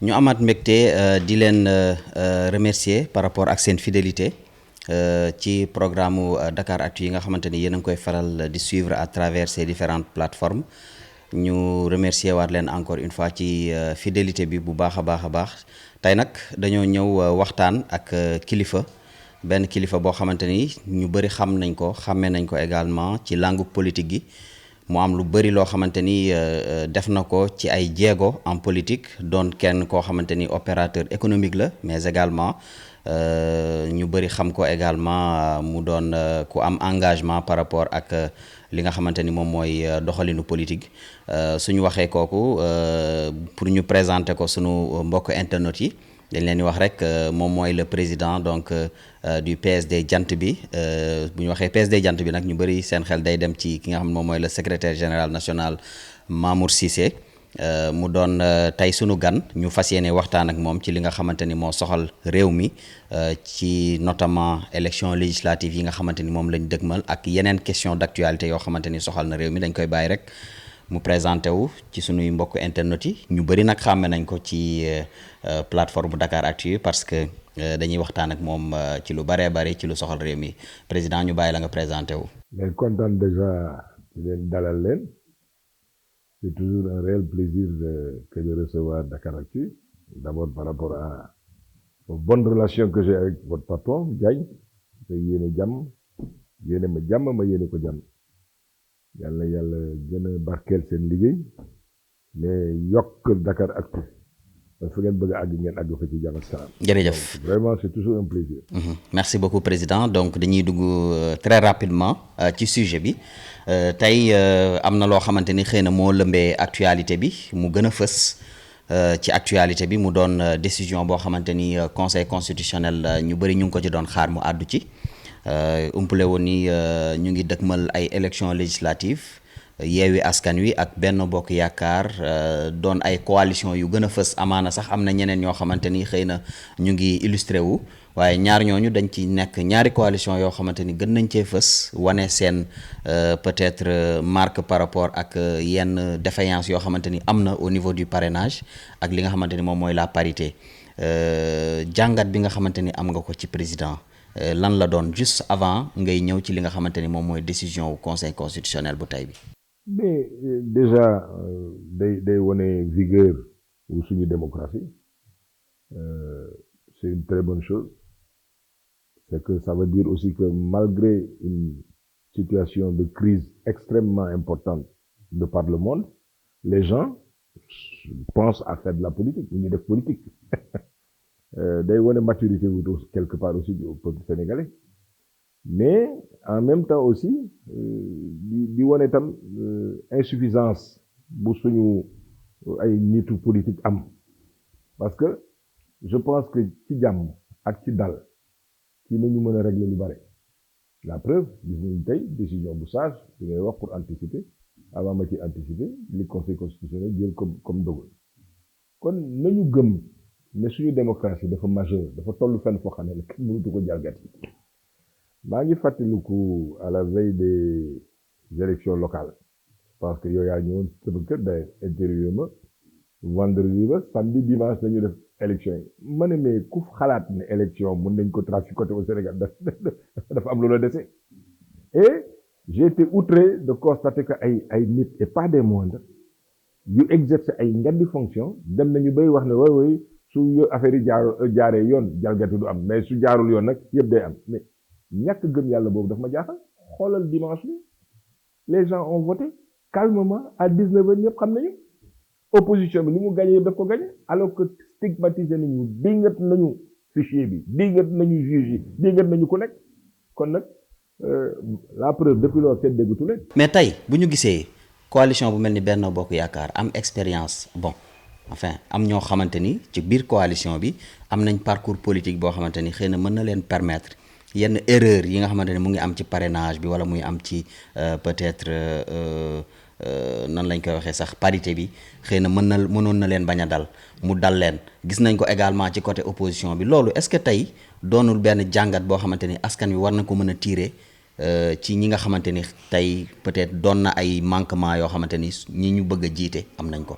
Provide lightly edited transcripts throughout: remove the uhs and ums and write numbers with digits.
ñu amaat mbégte di leen remercier par rapport ak seen fidélité ci programme Dakaractu yi nga xamante ni yéen a ngi koy faral di suivre à travers ces différentes plateformes ñu remercier waat leen encore une fois ci fidélité bi bu baax a baax tey nag dañoo ñëw waxtaan ak kilifa benn kilifa boo xamante ni ñu bëri xam nañ ko xàmmee nañ ko également ci langue politique gi. mu am lu bëri loo xamante ni def na ko ci ay jéego en politique doon kenn koo xamante ni opérateur économique la mais également ñu bëri xam ko également mu doon ku am engagement par rapport ak li nga xamante ni moom mooy doxalinu politique suñu waxee kooku pour ñu présenter ko sunu mbokk internet yi dañ leen di wax rek moom mooy le président donc du PSD jant bi bu ñu waxee PSD jant bi nag ñu bëri seen xel day dem ci ki nga xam ne moom mooy le secrétaire général national Mamour Cissé mu doon tey sunu gan ñu fas yéene waxtaan ak moom ci li nga xamante ni moo soxal réew mi ci notamment élection législative yi nga xamante ni moom lañ dëgmal ak yeneen question d'actualité yoo xamante ni soxal na réew mi dañ koy bàyyi rek mu présenté wu ci sunuy mbokk internet yi ñu bëri nag xàmme nañ ko ci plateforme Dakaractu parce que dañuy waxtaan ak moom ci lu bëree bëri ci lu soxal réew mi président ñu bàyyi la nga présenté wu. mais kontaan déjà di leen dalal leen c'est toujours un réel plaisir que de recevoir Dakaractu d'abord par rapport aux bonnes relations que j'ai avec votre patron Diagne te yéene jàmm yéene ma jàmm ma yéene ko jàmm. yàlla gën a barkeel seen liggéey mais yokk Dakaractu parce que ngeen bëgg a àgg ngeen àgg fa ci jàmm ak salaam. jërëjëf vraiment c'est toujours un plaisir. Merci beaucoup président donc dañuy dugg très rapidement ci sujet bi tey am na loo xamante ni xëy na moo lëmbee actualité bi mu gën a fës ci actualité bi mu doon décision boo xamante ni conseil constitutionnel ñu bëri ñu ngi ko ci doon xaar mu àddu ci. umpale woon ni ñu ngi dëkkmal ay élections législatives yeewi askan wi ak Benno Bokk Yaakaar doon ay coalition yu gën a fës amaana sax am na ñeneen ñoo xamante ni xëy na ñu ngi illustré wu waaye ñaar ñooñu dañ ci nekk ñaari coalition yoo xamante ni gën nañ cee fës wane seen peut-être marque par rapport ak yenn défaillance yoo xamante ni am na au niveau du parrainage ak li nga xamante ni moom mooy la parité jàngat bi nga xamante ni am nga ko ci président. lan la doon juste avant ngay ñëw ci li nga xamante ni moom mooy décision wu conseil constitutionnel bu tey bi. mais déjà day wane vigueur wu suñu démocratie c'est une très bonne chose c'est que ça veut dire aussi que malgré une situation de crise extrêmement importante de par le monde les gens pensent à faire de la politique ñu def politique. day wane maturité wu quelque part aussi au peuple sénégalais mais en même temps aussi di wane tam insuffisance bu suñu ay nitu politique am parce que je pense que ci jàmm ak ci dal ci nañu mën a régler lu bare la preuve gis nañu tey décision bu sage bi ngay wax pour anticiper avant ma ci anticiper li conseil constitutionnel jël comme dogal kon nañu gëm mais suñu démocratie dafa majeur dafa toll fenn foo xam ne kenn mënatu ko jalgati maa ngi fàttaliku à la veille des élections locales parce que yow yaa ñëwoon sama kër day interviewé ma vendredi ba samedi dimanche dañu def élection yi ma ne mais ku xalaat ne élection mën nañ ko traficoter au Sénégal dafa am lu la dese et j'ai été outré de constater que ay nit et pas des moindres yu exercer ay ngandi fonction dem nañu bay wax ne way su affaire yi jaaree yoon jalgati du am mais su jaarul yoon nag yëpp day am mais ñàkk gëm yàlla boobu daf ma jaaxal xoolal dimanche bi les gens ont voté calmement à 19 heures ñëpp xam nañu opposition bi ni mu gagné yëpp daf ko gagné alors que stigmatisé nañu dingat nañu fichier bi dingat nañu juge yi dingat nañu ku nekk kon nag la preuve depuis loolu kenn déggatu leen. mais tey bu ñu gisee coalition bu mel ni Benno Bokk Yaakaar am expérience bon. enfin am ñoo xamante ni ci biir coalition bi am nañ parcours politique boo xamante ni xëy na mën na leen permettre yenn erreur yi nga xamante ni mu ngi am ci parrainage bi wala muy am ci peut-être nan lañ koy waxee sax parité bi xëy na mënoon na leen bañ a dal mu dal leen gis nañ ko également ci côté opposition bi loolu est-ce que tey doonul benn jàngat boo xamante ni askan wi war na ko mën a tirer ci ñi nga xamante ni tey peut-être doon na ay manquement yoo xamante ni ñi ñu bëgg a jiite am nañ ko.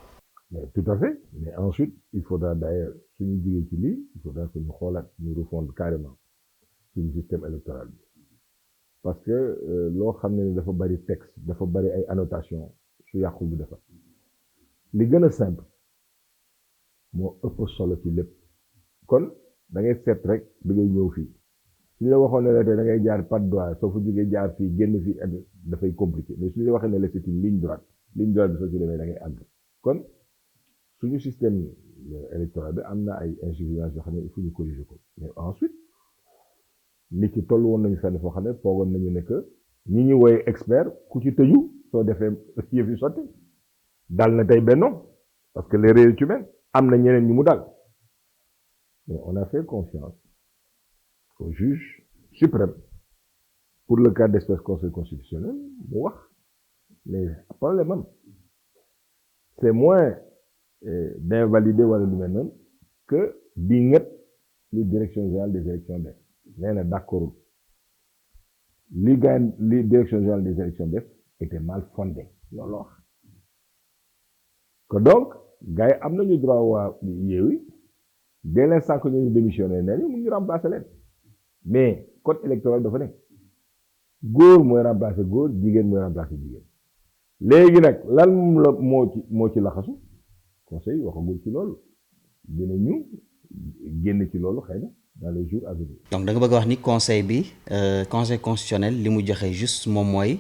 mais tout à fait mais ensuite il faudra d'ailleurs suñu jigee ci lii il faudra que ñu xoolaat ñu refondre carrément suñu système électoral bi parce que loo xam ne dafa bari texte dafa bari ay annotation su yàqul du defar li gën a simple moo ëpp solo ci lépp kon da ngay seet rek bi ngay ñëw fii suñu la waxoon ne la tey da ngay jaar pas de droit soo fa jógee jaar fii génn fii dafay compliqué mais suñu la waxee ne la c'est une ligne droite bi soo ci demee da ngay àgg kon suñu système électoral bi am na ay insuffisance yoo xam ne il faut ñu corriger ko mais ensuite nit ki toll woon nañu fenn foo xam ne foogoon nañu ne que ñi ñu woowee expert ku ci tëju soo defee yëf yi sotti dal na tey Benno parce que les ressources humaines am na ñeneen ñu mu dal mais on a fait confiance au juge suprême pour le cas d'espèce conseil constitutionnel mu wax mais problème am c'est moins d'invalider wala lu mel noonu que di nget li direction générale des élections def nee na d'accord li direction générale des élections def était mal fondé loolu wax que donc gars yi am nañu droit waa Yewwi dès l'instant que ñooñu démissionné nee ñu mun ñu remplacer leen mais code électoral dafa ne góor mooy remplacer góor jigéen mooy remplacer jigéen léegi nag lan la moo ci laxasu conseil waxagul ci loolu dinañu génn ci loolu xëy na dans les jours à venir. donc da nga bëgg a wax ni conseil bi conseil constitutionnel li mu joxe juste moom mooy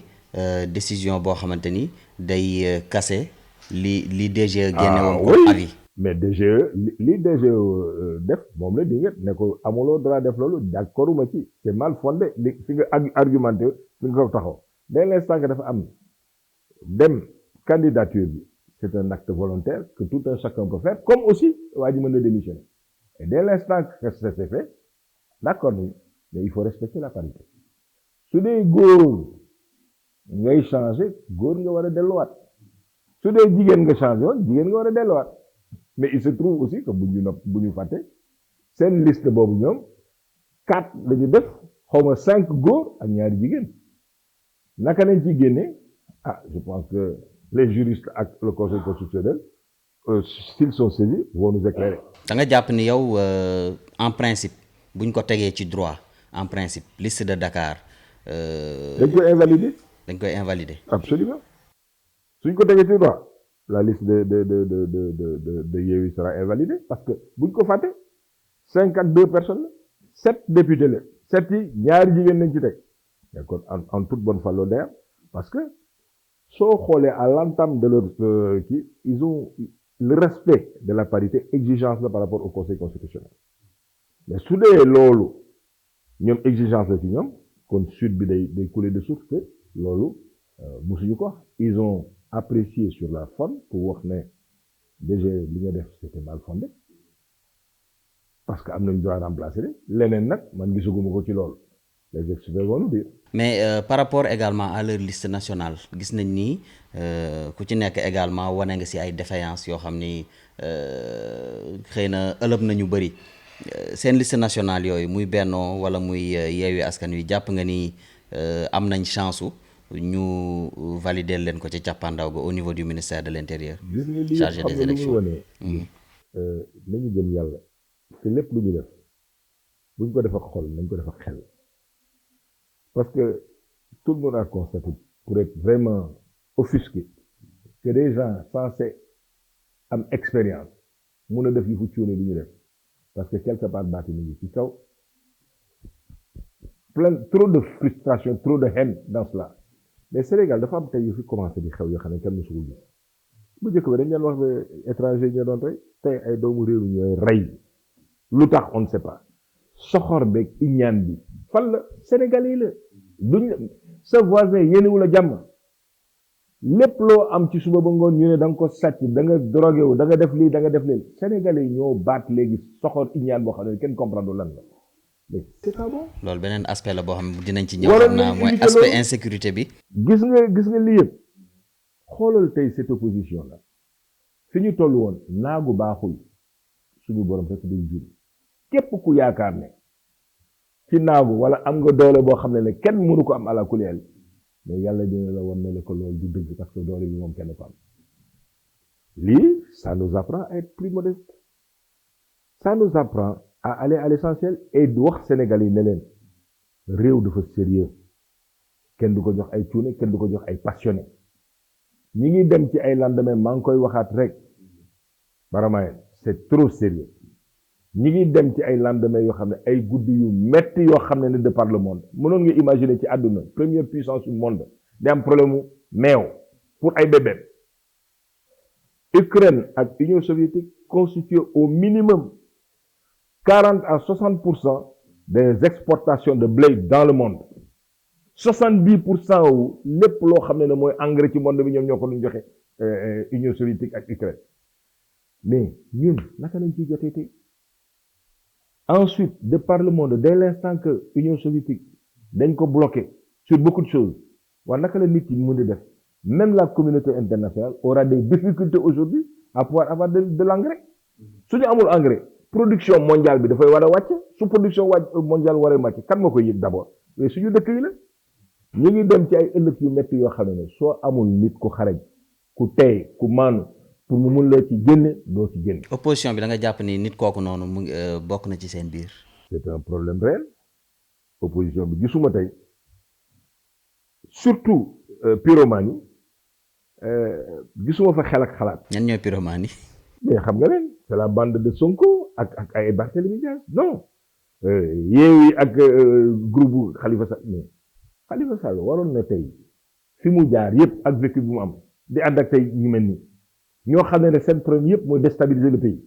décision boo xamante ni day casser li DGE génne woon ko avis. mais DGE li DGE def moom la di ngeen ne ko amuloo droit def loolu d'accord ma ci c'est mal fondé li fi nga argumenté fi nga ko taxaw dès l'instant que dafa am dem candidature bi c'est un acte volontaire que tout un chacun peut faire comme aussi waa ji mën na démissionner et dès l'instant que ça s'est fait d'accord mais il faut respecter la parité su dee góor ngay changer góor nga war a delluwaat su dee jigéen nga changer woon jigéen nga war a delluwaat mais il se trouve aussi que bu ñu fàtte seen liste boobu ñoom 4 la ñu def xawma 5 góor ak ñaari jigéen naka nañ ci génne je pense que les juristes ak le conseil constitutionnel s'ils sont saisis vont nous éclairer. da nga jàpp ni yow en principe buñ ko tegee ci droit en principe liste de Dakar. dañ koy invalider. dañ koy invalider. absolument suñ ko tegee ci droit la liste de Yewwi sera invalidée parce que buñ ko fàtte 52 personnes 7 députés la 7 yi ñaari jigéen nañ ci teg mais kon en toute bonne foi d'ailleurs parce que soo xoolee à l'entame de leur kii ils ont le respect de la parité exigence la par rapport au conseil constitutionnel mais su dee loolu ñoom exigence la ci ñoom kon suite bi day couler de source que loolu musuñu ko wax ils ont apprécié sur la forme pour wax ne déjà li nga def c'était mal fondé parce que am nañ droit remplacer leneen nag man gisaguma ko ci loolu les experts vont nous dire. mais par rapport également à leur liste nationale gis nañ ni ku ci nekk également wane nga ci ay défaillances yoo xam ni xëy na ëlëb nañu bëri seen liste nationale yooyu muy Benno wala muy Yewwi Askan Wi jàpp nga ni am nañ chance ñu valider leen ko ci càppaandaw ga au niveau du ministère de l'Intérieur. chargé des élections nañu gëm yàlla te lépp lu ñu def buñ ko def ak xol nañ ko def ak xel. Parce que tout le monde a constaté, pour être vraiment offusqué, que des gens censés avoir expérience, mun a def yu fu cuune bi ñu def parce que quelque part baati mi ngi ci kaw trop de frustration trop de haine dans cela mais Sénégal dafa am tey yu fi commencé di xew yoo xam ne kenn mësu ko gis bu njëkk ba dañ leen wax ne étranger ñoo doon rey tey ay doomu réew ñooy rey lu tax on ne sait pas soxor beeg iñaan bi fan la Sénégalais la duñ sa voisin yéenewul a jàmm lépp loo am ci suba ba ngoon ñu ne da nga ko sàcc da nga drogué wu da nga def lii da nga def leen Sénégalais ñoo baat léegi soxor iñaan boo xam ne kenn comprendre lan la mais c'est pas bon. loolu beneen aspect la boo xam ne dinañ ci ñëw. xam naa mooy aspect insécurité bi. gis nga lii yëpp xoolal tey cette opposition la fi ñu toll woon naagu baaxul suñu borom fekk day jur képp ku yaakaar ne ci naagu wala am nga doole boo xam ne kenn mënu ko am ala kuleel mais yàlla dina la won ne la ko loolu du dëgg parce que doole bi moom kenn ko am Ça nous apprend à être plus modeste. Ça nous apprend à aller à l'essentiel et wax Sénégalais ne leen réew dafa sérieux kenn du ko jox ay cuune kenn du ko jox ay passionné ñi ngi dem ci ay lendemain maa ngi koy waxaat rek baramaye c'est trop sérieux ñi ngi dem ci ay lendemain yoo xam ne ay guddi yu metti yoo xam ne de par le monde mënoon nga imaginer ci àdduna première puissance du monde di am problème mu meew pour ay bébés Ukraine ak Union soviétique constituent au minimum 40 à 60% des exportations de blé dans le monde 70% wu lépp loo xam ne mooy engrais ci monde bi ñoom ñoo ko doon joxe Union soviétique ak Ukraine mais ñun naka lañ ciy jotee tey ensuite de par le monde dès l'instant que Union soviétique dañ ko bloqué sur beaucoup de choses waaye naka la nit yi mën di def même la communauté internationale aura des difficultés aujourd'hui à pouvoir avoir de l'engrais su ñu amul engrais production mondiale bi dafay war a wàcc su production mondiale waree wàcc kan moo koy yëg d'abord mais suñu dëkk yi la ñu ngi dem ci ay ëllëg yu métti yoo xam ne soo amul nit ku xarañ ku tey ku maanu pour mu mun la ci génne doo ci génne. opposition bi da nga jàpp ni nit kooku noonu mu bokk na ci seen biir. c'est un problème réel opposition bi gisuma tey surtout pyromanie gisuma fa xel ak xalaat. ñan ñooy pyromanie. mais xam nga leen c'est la bande de Sonko ak ay Barthélémy Dias non Yewwi ak groupe Khalifa Sall mais Khalifa Sall waroon na tey fi mu jaar yëpp ak vécu bi mu am di ànd ak tey ñu mel nii ñoo xam ne seen problème yëpp mooy déstabiliser le pays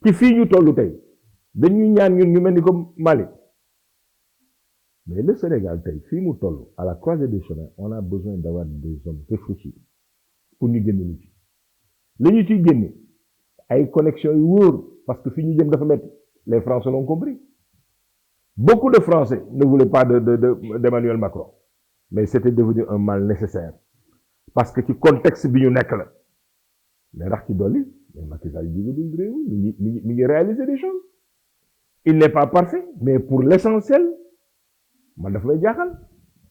ci fii ñu toll tey dañuy ñaan ñun ñu mel ni comme Mali mais le Sénégal tey fii mu toll à la croisée des chemins on a besoin d'avoir des hommes réfléchis pour ñu génne ñu ci li ñu ciy génne ay connexions yu wóor parce que fii ñu jëm dafa metti les Français l'ont compris beaucoup de Français ne voulaient pas d'Emmanuel Macron mais c'était devenu un mal nécessaire parce que ci contexte bi ñu nekk la mais rax ci dolli mais Macky Sall jigadul réew mi ngi réaliser des choses il n'est pas parfait mais pour l'essentiel man daf may jaaxal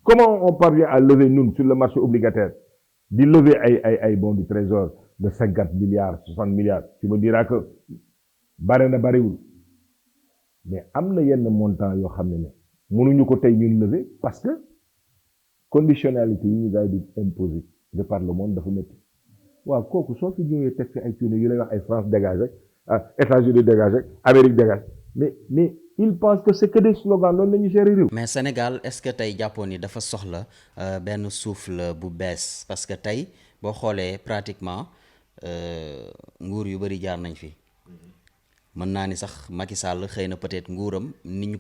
comment on parvient à lever ñun sur le marché obligataire di lever ay bons du trésor de 50 milliards 60 milliards tu me diras que bare na bariwul mais am na yenn montant yoo xam ne mënuñu ko tey ñun lever parce que conditionnalité yi ñu daal di imposer de par le monde dafa métti waaw kooku soo fi ñëwee teg fi ay cuune yu lay wax ay France dégage rek États-Unis dégage rek Amérique dégage mais il pense que c'est que des slogans noonu la ñuy gérer réew. mais Sénégal est-ce que tey jàppoon ni dafa soxla benn souffle bu bees parce que tey boo xoolee pratiquement nguur yu bari jaar nañ fi mën naa ni sax Macky Sall xëy na peut-être nguuram niñ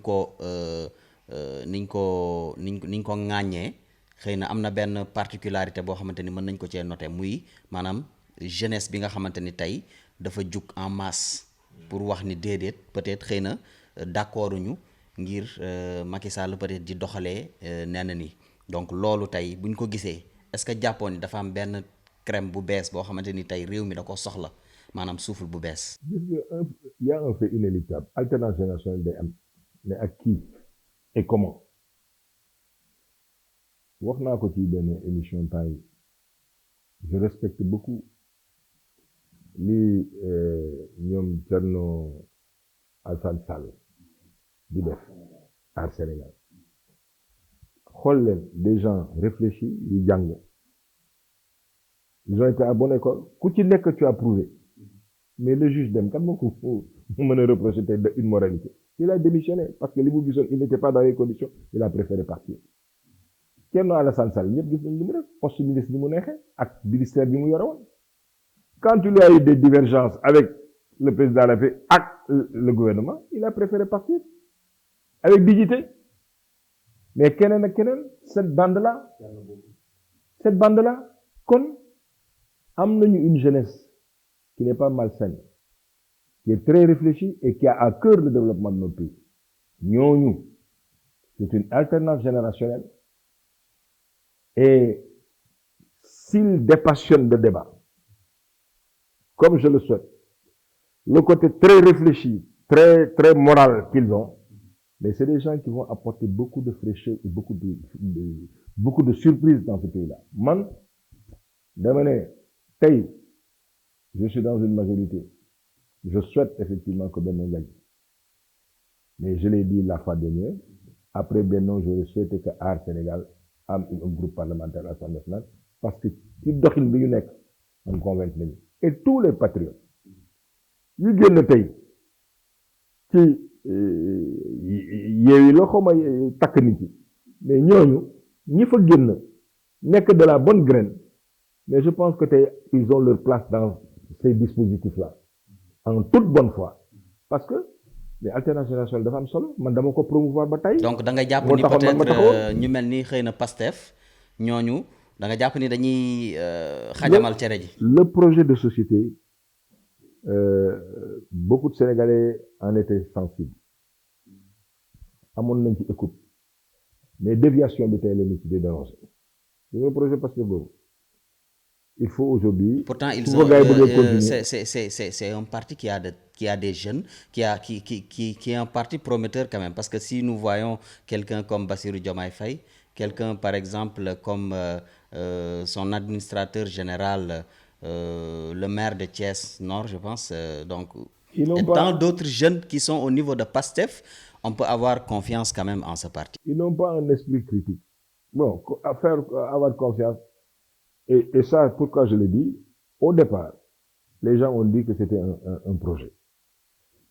ko ŋàññee xëy na am na benn particularité boo xamante ni mën nañ ko cee noter muy maanaam jeunesse bi nga xamante ni tey dafa jug en masse pour wax ni déedéet peut-être xëy na d'accorduñu ngir Macky Sall peut-être di doxalee nenn ni donc loolu tey buñ ko gisee est-ce que jàppoon ni dafa am benn crème bu bees boo xamante ni tey réew mi da ko soxla maanaam souffle bu bees. gis nga y a un fait inéluctable alternance générationnelle day am mais ak qui et comment wax naa ko ci benn émission temps yi je respecte beaucoup li ñoom Thierno Alassane Sall di def Aar Sénégal xool leen des gens réfléchis yu jàng ils ont été à bonne école ku ci nekk tu as prouvé mais le juge dem kan moo ko mën a reprocher tey de immoralité il a démissionné parce que li mu gisoon il n'était pas dans les conditions il a préféré partir Thierno Alassane Sall ñëpp gis nañ li mu def poste ministre bi mu neexee ak ministère bi mu yore woon quand il y a eu des divergences avec le président de la République ak le gouvernement il a préféré partir avec dignité mais keneen ak keneen cette bande là kon am nañu une jeunesse qui n'est pas malsaine qui est très réfléchie et qui a à cœur le développement de notre pays ñooñu c'est une alternance générationnelle et s'ils dépassionnent le débat comme je le souhaite le côté très réfléchi très très moral qu'ils ont mais c'est des gens qui vont apporter beaucoup de fraîcheur et beaucoup de surprises dans ce pays-là man dama ne tey je suis dans une majorité. Je souhaite effectivement que Benno gagne. Mais je l'ai dit la fois dernière, après Benno, j'aurais souhaité que Aar Sénégal ait un groupe parlementaire à l'Assemblée nationale, parce que ci doxin bi ñu nekk on convainc nañu. Et tous les patriotes yu génn tey ci yeewi la xaw ma takk nit yi mais ñooñu ñi fa génn nekk de la bonne graine, mais je pense que tey ils ont leur place dans ces dispositifs-là en toute bonne foi, parce que mais alternance générationnelle dafa am solo, man dama ko promouvoir ba tey. donc da nga jàpp ni peut-être ñu mel ni xëy na Pastef ñooñu da nga jàpp ni dañuy xajamal cere ji. Le projet de société, beaucoup de Sénégalais en étaient sensibles. amoon nañ ci écoute mais déviation bi tey la nit di dénoncer. Le projet Pastef boobu il faut aujourd'hui. Pourtant ils ont c'est un parti qui a des jeunes qui est un parti prometteur quand même, parce que si nous voyons quelqu'un comme Bassirou Diomaye Faye, quelqu'un par exemple comme son administrateur général, le maire de Thiès Nord, je pense, donc et tant d'autres jeunes qui sont au niveau de Pastef, on peut avoir confiance quand même en ce parti. Ils n'ont pas un esprit critique. Bon, avoir confiance. Et ça, pourquoi je le dis, au départ, les gens ont dit que c'était un projet.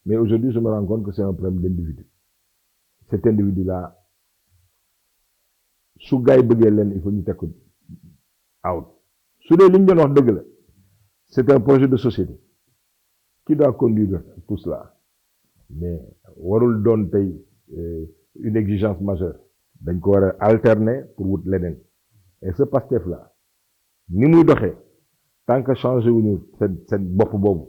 Mais aujourd'hui, je me rends compte que c'est un problème d'individu. Cet individu-là, su gars yi bëggee leen il faut ñu teg ko out. Su dee li ñu doon wax dëgg la, c'est un projet de société qui doit conduire tout cela. Mais warul doon tey une exigence majeure. dañ ko war a alterner pour wut leneen. Et ce Pastef-là, ni muy doxee tant que changé wuñu seen bopp boobu,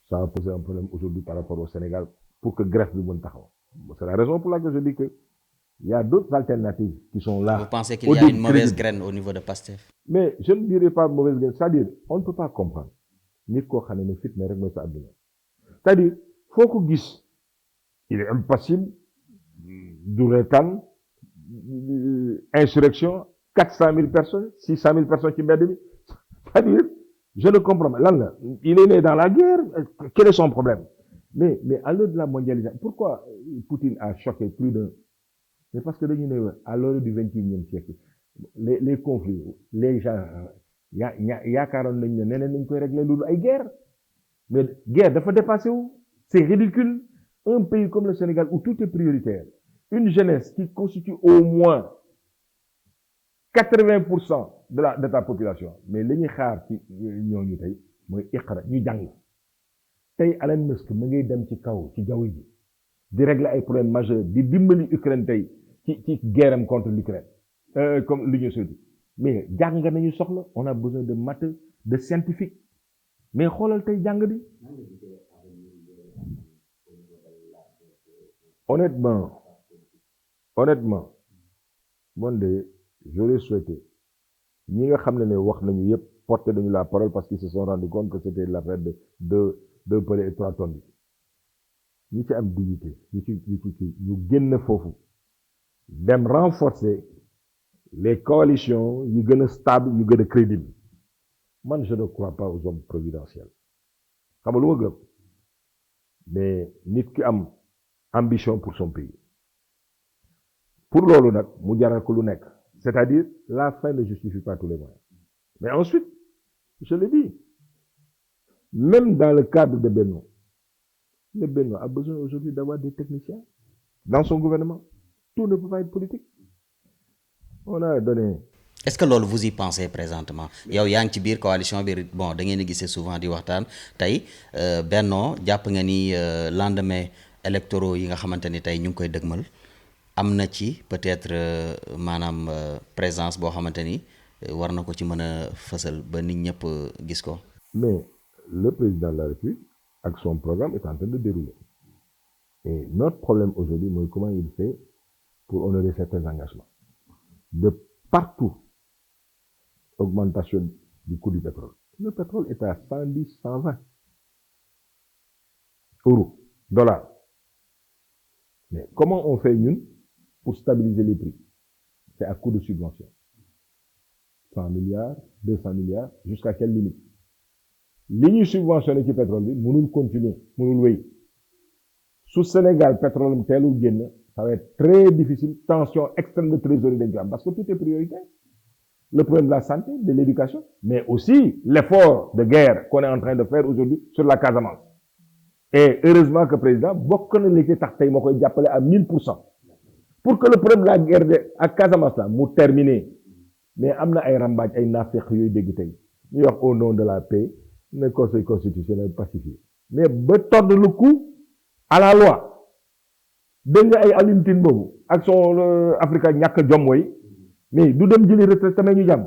ça va poser un problème aujourd'hui par rapport au Sénégal pour que greffe bi mën taxaw. C'est la raison pour laquelle je dis que il y a d'autres alternatives qui sont là. Vous pensez qu'il y a une mauvaise graine au niveau de Pastef? Mais je ne dirais pas mauvaise graine, c'est-à-dire on ne peut pas comprendre nit koo xam ne fitna rek mooy sa àdduna. C'est-à-dire foo ko gis il est impassible, du reetaan, insurrection, 400 000 personnes, 600 000 personnes qui m'aident. C'est-à-dire, je ne comprends pas. Là, il est né dans la guerre. Quel est son problème? Mais à l'heure de la mondialisation, pourquoi Poutine a choqué plus d'un? Mais parce que à l'heure du 21e siècle, les conflits, les gens, yaakaaroon nañ ne neneen nañ koy régler loolu ay guerre. Mais guerre dafa dépassé wu. C'est ridicule. Un pays comme le Sénégal où tout est prioritaire, une jeunesse qui constitue au moins 80% de ta population, mais li ñuy xaar ci ñooñu tey mooy iqra ñu jàng. tey Elon Musk mu ngay dem ci kaw ci jaww ji di régler ay problèmes majeurs di dimbali Ukraine tey ci guerre contre l'Ukraine, comme l'Union soviétique. Mais jàng nañu soxla, on a besoin de maths, de scientifiques. mais xoolal tey jàng bi. honnêtement man de j'aurais souhaité ñi nga xam ne wax nañu yëpp porté nañu la parole parce qu'ils se sont rendu compte que c'était l'affaire de deux pelés et 3 tonnes. ñi ci am dignité ñu génn foofu dem renforcer les coalitions yu gën a stable yu gën a crédible. Man je ne crois pas aux hommes providentiels. xam nga lu ma gëm mais nit ki am ambition pour son pays. Pour loolu nag mu jaral ko lu nekk, c'est-à-dire la fin ne justifie pas tous les moyens. Mais ensuite, je le dis, même dans le cadre de Benno, le Benno a besoin aujourd'hui d'avoir des techniciens dans son gouvernement. Tout ne peut pas être politique. On a donné. Est-ce que loolu vous y pensez présentement? yow yaa ngi ci biir coalition bi, bon da ngeen di gisee souvent di waxtaan tey Benno jàpp nga ni lendemain électoraux yi nga xamante ni tey ñu ngi koy dëgmal am na ci peut-être maanaam présence boo xamante ni war na ko ci mën a fësal ba nit ñëpp gis ko. Mais le président de la République avec son programme est en train de dérouler. Et notre problème aujourd'hui mooy comment il fait pour honorer certains engagements. De partout, augmentation du coût du pétrole. Le pétrole est à 110, 120 euros, dollars. Mais comment on fait ñun pour stabiliser les prix? C'est à coup de subvention. 100 milliards, 200 milliards, jusqu'à quelle limite? li ñuy subventionné ci pétrole bi mënul continuer mënul wéy su Sénégal pétrole am teelul génn ça va être très difficile tension extrême de trésorerie dañ ko am parce que tout est prioritaire le problème de la santé de l'éducation mais aussi l'effort de guerre qu'on est en train de faire aujourd'hui sur la Casamance et heureusement que président bokk na li ci tax tey ma koy jàppale à 1000% pour que le problème de la guerre de ak Casamance la mu terminer mais am na ay rambaaj ay naafeq yooyu dégg tey ñuy wax au nom de la paix le conseil constitutionnel pacifié mais ba tordre le cou à la loi dégg nga ay Alioune Tine boobu ak son Africa ñàkk jom way mais du dem jëli retraite tamit ñu jàmm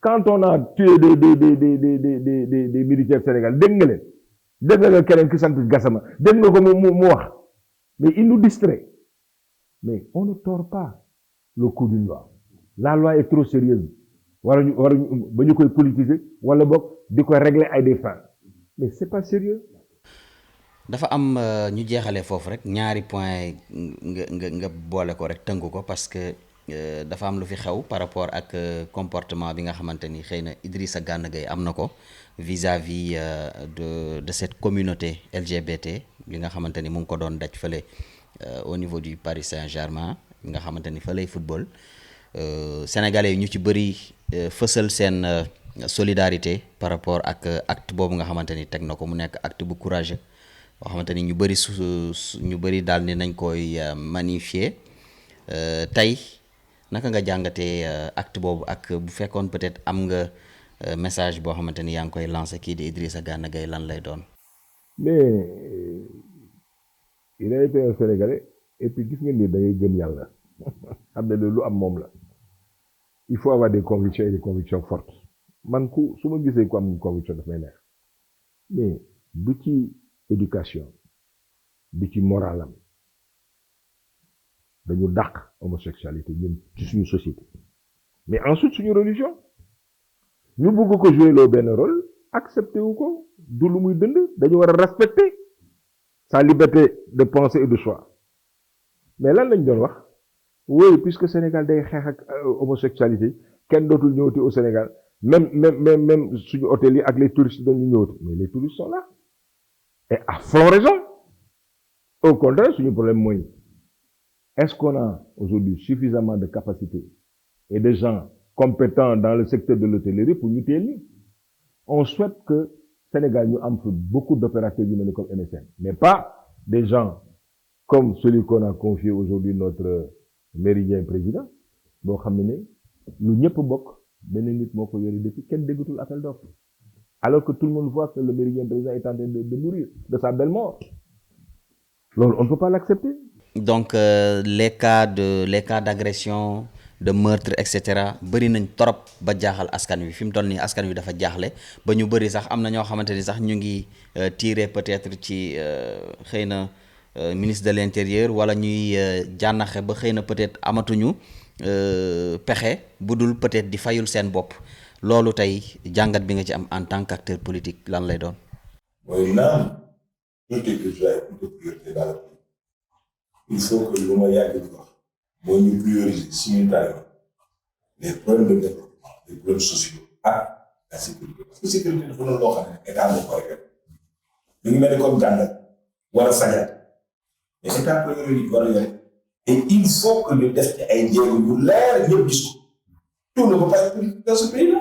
quand on a tué des militaires sénégalais dégg nga leen dégg nga keneen ki sant Gassama dégg nga ko mu wax mais il nous distrait mais on ne tord pas le coup d'une loi la loi est trop sérieuse waruñu ba ñu koy politiser wala boog di ko régler ay des fins mais c'est pas sérieux dafa am ñu jeexalee foofu rek ñaari point nga boole ko rek tënk ko parce que dafa am lu fi xew par rapport ak comportement bi nga xamante ni xëy na Idrissa Gana Gueye am na ko vis-à-vis de cette communauté LGBT bi nga xamante ni mu ngi ko doon daj fële au niveau du Paris Saint-Germain bi nga xamante ni fa lay football sénégalais yi ñu ci bëri fësal seen solidarité par rapport ak acte boobu nga xamante ni teg na ko mu nekk acte bu courageux boo xamante ni ñu bëri daal ni nañ koy magnifier tey naka nga jàngatee acte boobu ak bu fekkoon peut-être am nga message boo xamante ni yaa ngi koy lancé kii di Idrissa Gana Gueye lan lay doon. mais il a été un Sénégalais et puis gis ngeen ni da ngay gëm yàlla xam ne lu am moom la il faut avoir des convictions et des convictions fortes man su ma gisee ku am conviction daf may neex mais du ci éducation du ci moralam dañu dàq homosexualité ñun ci suñu société mais ensuite suñu religion ñu bëgg ko jouer loo benn rôle accepté wu ko du lu muy dënd dañu war a respecter sa liberté de pensée et de choix mais lan lañ doon wax oui puisque Sénégal day xeex ak homosexualité kenn dootul ñëwati au Sénégal même suñu hôtel yi ak les touristes dañu ñëwati mais les touristes sont là et à fond raison au contraire suñu problème mooy est-ce qu'on a aujourd'hui suffisamment de capacité et de gens compétents dans le secteur de l'hôtellerie pour ñu teel ñi on souhaite que Sénégal ñu am fi beaucoup d'opérateurs yu mel ni comme MSN mais pas des gens comme celui qu'on a confié aujourd'hui notre méridien président boo xam ne lu ñëpp bokk benn nit moo ko yore depuis kenn déggatul appel d'offres alors que tout le monde voit que le méridien président est en train de mourir de sa belle mort loolu on ne peut pas l'accepter. Donc les cas d'agression de meurtre et cetera bëri nañ trop ba jaaxal askan wi fi mu toll nii askan wi dafa jaaxle ba ñu bëri sax am na ñoo xamante ni sax ñu ngi tirer peut-être ci xëy na ministre de l'intérieur wala ñuy jànnaxe ba xëy na peut-être amatuñu pexe bu dul peut-être di fayul seen bopp loolu tey jàngat bi nga ci am en tant qu'acteur politique lan lay doon. mooy naam tout est priorité dans le pays. Il faut que lu ma yàgg di wax moo ñu prioriser simultanément les problèmes de développement les problèmes sociaux ak la sécurité parce que sécurité dafa doon loo xam ne état moo koy def ñu ngi mel ni comme jàngat war a fajat mais état priorité war a yore et il faut que ñu def ci ay jéego yu leer ñëpp gis ko tout ne peut pas être dans ce pays là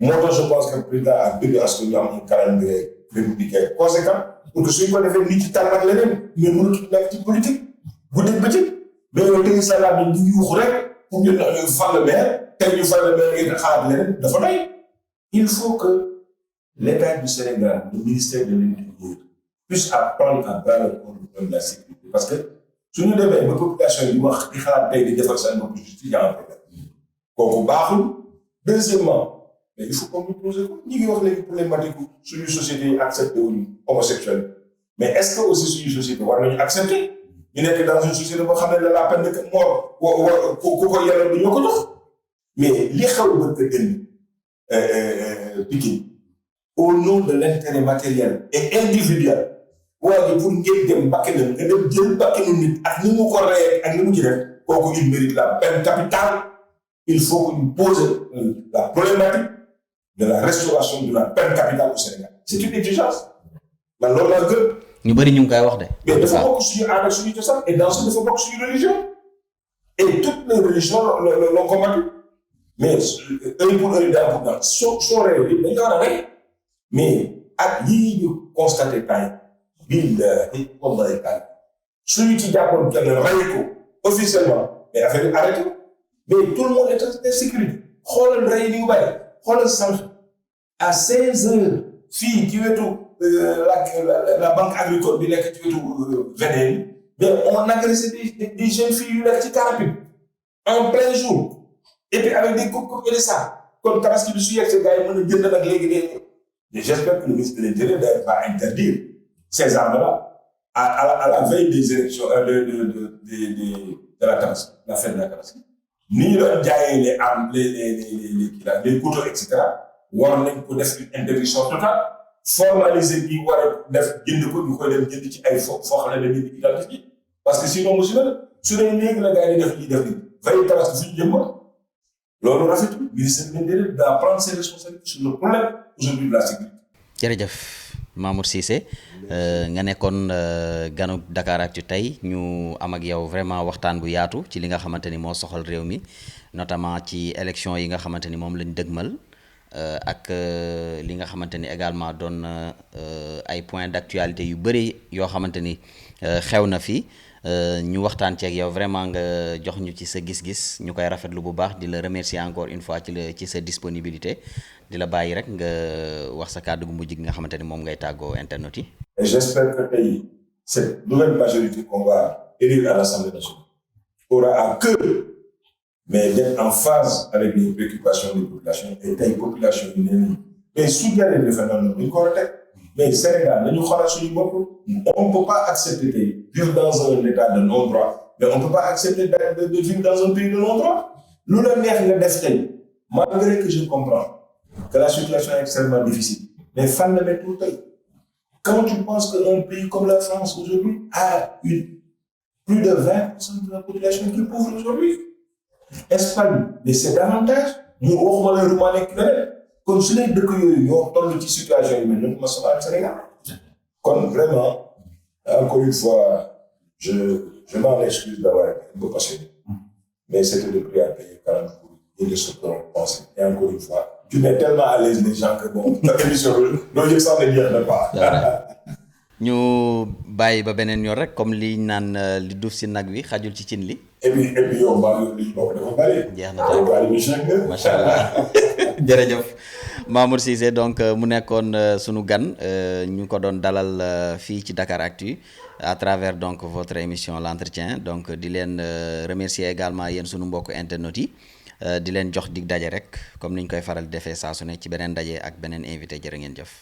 moo tax je pense que le président a bëgg à ce que ñu am un calendrier républicain conséquent pour que suñ ko defee nit ci tànn ak leneen mais mënut nekk ci politique bu dee bëccëg dañoo tënk sa laaj bi ñu yuuxu rek pour ñu fal le maire tey ñu fal le maire ngeen xaar leneen dafa doy. Il faut que l'État du Sénégal, le ministère de l'Intérieur, puisse apprendre à bras le corps le problème de la sécurité parce que suñu demee ba population yi wax di xalaat tey di defar seen bopp justice yaa ngi kooku baaxul. Deuxièmement mais il faut qu'on nous pose ko ñi ngi wax léegi problématique suñu société yi accepté wuñu homosexuel mais est-ce que aussi suñu société war nañu accepter ñu nekk dans une société boo xam ne la peine de mort ku ko yelloo du ñoo ko jox mais li xew ba ko gën Pikine au nom de l'intérêt matériel et individuel waaye pour ngeen dem bakkanam nga dem jël bakkanu nit ak ni mu ko reyee ak ni mu ci def kooku il mérite la peine capitale. Il faut que ñu pose la problématique de la restauration de la peine capitale au Sénégal. C'est une exigence. man loolu laa gën. ñu bëri ñu ngi koy wax de. mais dafa bokk suñu aada suñu cosaan et dans ce dafa bokk suñu religion. et toutes les religions l'ont combattu. mais œil pour œil, dent pour dent soo réew dañu war a rey. mais ak yii ñu constaté tay bii comme day tay suñu ci jàppoon kenn rey ko officiellement mais affaire yi arrêté mais tout le monde est en sécurité xoolal rey ni mu bari xoolal sànq à 16 heures fii ci wetu la banque agricole bi nekk ci wetu VDN mais on agressé des jeunes filles yu nekk ci carapide en plein jour et puis avec des coups et des sacs kon tabaski bi su yegg gars yi mën a jënd nag léegi mais j'espère que le ministre de l'Intérieur va interdire ces armes-là à la veille des élections de la Tabaski, la fête de la Tabaski. Ni ñu doon jaayee les armes les couteaux et cetera war nañ ko def une interdiction totale formaliser bi war a def jënd ko ñu koy dem jënd ci ay foo xam ne dañuy identifier parce que sinon musiba la su dee léegi la gars yi def lii def li veille Tabaski suñu jëm loolu rafetul ministre de l'Intérieur doit prendre ses responsabilités sur le problème aujourd'hui de la sécurité. jërëjëf Mamour Cissé nga nekkoon ganu Dakaractu tey ñu am ak yow vraiment waxtaan bu yaatu ci li nga xamante ni moo soxal réew mi notamment ci élection yi nga xamante ni moom lañ dëgmal ak li nga xamante ni également doon ay points d'actualité yu bëri yoo xamante ni xew na fi. ñu waxtaan ceeg yow vraiment nga jox ñu ci sa gis-gis ñu koy rafetlu bu baax di la remercier encore une fois ci sa disponibilité di la bàyyi rek nga wax sa kàddu gu mujj gi nga xamante ni moom ngay tàggoo internet yi. Et j'espère que tey cette nouvelle majorité qu'on va élire à l'Assemblée nationale aura à cœur mais d'être en phase avec les préoccupations des populations et tey population yi nee nañu mais su jaree référendum dañu ko war a teg mais Sénégal dañu xoolal suñu bopp on ne peut pas accepter tey vivre dans un état de non-droit mais on ne peut pas accepter de vivre dans un pays de non-droit lu la neex nga def tey malgré que je comprends que la situation est extrêmement difficile mais fan la mettre tout tey quand tu penses qu'un pays comme la France aujourd'hui a plus de 20% de la population qui est pauvre aujourd'hui Espagne mais c'est davantage mu waxuma la Roumanie nekk leneen kon su dee dëkk yooyu ñoo toll ci situation yi mel noonu ma soxla Sénégal kon vraiment encore une fois je m'en excuse d'avoir été un peu passionné mais c'était de prix à payer quand même pour dire ce que l'on pense et encore une fois tu mets tellement à l'aise les gens que bon la émission loolu yëpp sax na jeex na pas ñu bàyyi ba beneen yoon rek comme li naan li duuf si nag wi xajul ci cin li. et puis yow maa ngi li bokk dafa bari. jeex na tey macha allah jërëjëf Mamour Cissé donc mu nekkoon sunu gan ñu ko doon dalal fii ci Dakaractu à travers donc votre émission l'entretien donc di leen remercier également yéen sunu mbokk internautes yi di leen jox dig daje rek comme ni ñu koy faral di defee saa su ne ci beneen daje ak beneen invité jërë ngeen jëf.